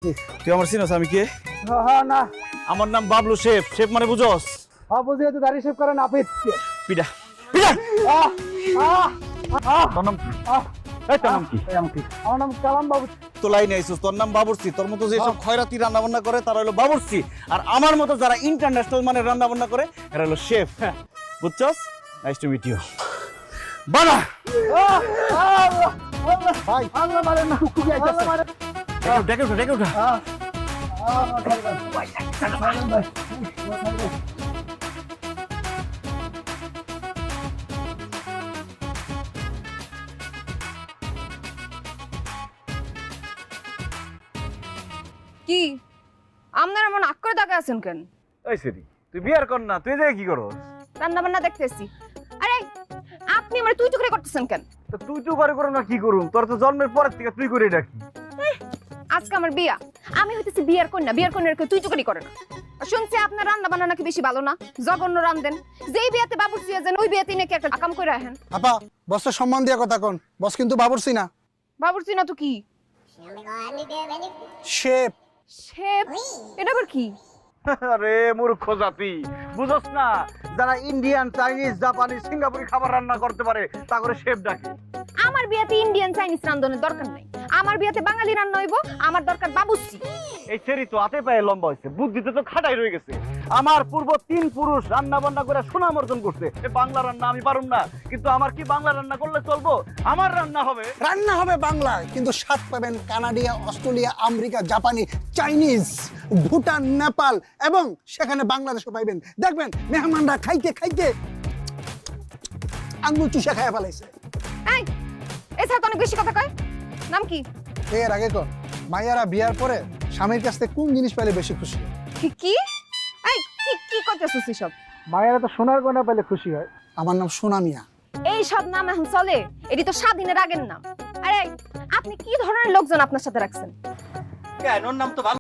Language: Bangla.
তুই আমার চিনস আমি কে? হ্যাঁ না আমার নাম বাবলু শেফ। শেফ মানে বুঝস? হ্যাঁ বুঝি তো দাড়ি শেভ করে নাপিত পিডা পিডা। আহ আহ আহ তোর নাম কি? এই তোর নাম কি? আমার নাম কালাম বাবু। তো লাইনে আইছিস, তোর নাম বাবুর্চি। তোর মতো যেসব খয়রাতি রান্না বান্না করে তারা হলো বাবুর্চি, আর আমার মতো যারা ইন্টারন্যাশনাল মানের রান্না বান্না করে এরা হলো শেফ। বুঝছস? Nice to meet you. বানা ভাই আল্লাহ মারে না কুকুরি আইতাছে ডেকে উঠা ডেকে উঠা। কি আপনার এমন আগ করে তাকে আছেন কেন? এই সেরি, তুই বিয়ার কর না, তুই যে কি করস? রান্না বান্না দেখতেছি। আরে আপনি আমার তুই টুকরে করতেছেন কেন? তো তুই তো করে করো না, কি করুম? তোর তো জন্মের পরের থেকে তুই করে ডাকি। আজকে আমার বিয়া, আমি হইতেছি বিয়ার কন্যা। বিয়ার কন্যার কেউ তুই টুকরি করে না। আর শুনছি আপনার রান্না বান্না নাকি বেশি ভালো না, জঘন্য রান্ধেন। যেই বিয়াতে বাবুর্চি আছেন ওই বিয়াতে নাকি একটা কাম করে আহেন। আপা বসের সম্মান দিয়া কথা কোন, বস কিন্তু বাবুর্চি না, বাবুর্চি না তো কি? শেফ। শেফ? এটা আবার কি? আরে মূর্খ জাতি, বুঝছ না? যারা ইন্ডিয়ান, চাইনিজ, জাপানি, সিঙ্গাপুরি খাবার রান্না করতে পারে তা করে শেফ ডাকে। আমার বিয়াতে ইন্ডিয়ান চাইনিজ রান্ধনের দরকার নাই। আমার বিয়াতে বাঙালি রান্না হইব, আমার দরকার বাবুর্চি। এই সেরি তো হাতে পায়ে লম্বা হয়েছে, বুদ্ধিতে তো খাটাই রয়ে গেছে। আমার পূর্ব 3 পুরুষ রান্না বান্না করে সুনাম অর্জন করছে। এ বাংলা রান্না আমি পারুম না, কিন্তু আমার কি বাংলা রান্না করলে চলবো? আমার রান্না হবে, রান্না হবে বাংলায়, কিন্তু স্বাদ পাবেন কানাডিয়া, অস্ট্রেলিয়া, আমেরিকা, জাপানি, চাইনিজ, ভুটান, নেপাল এবং সেখানে বাংলাদেশও পাইবেন। দেখবেন মেহমানরা খাইতে খাইতে আঙ্গুল চুষে খাইয়া ফেলাইছে। এই এছাড়া তো অনেক বেশি কথা কয়। নাম কি? এর আগে কোন মাইয়ারা বিয়ার পরে স্বামীর কাছ থেকে কোন জিনিস পাইলে বেশি খুশি হয়? কি? এই কি কি করতেছিস সব? মায়েরা তো সোনার গয়না পেলে খুশি হয়। আমার নাম সোনা মিয়া। এই সব নাম এখন চলে? এটি তো স্বাধীনের আগের নাম। আরে আপনি কি ধরনের লোকজন আপনার সাথে রাখছেন? কেন? ওর নাম তো ভালো।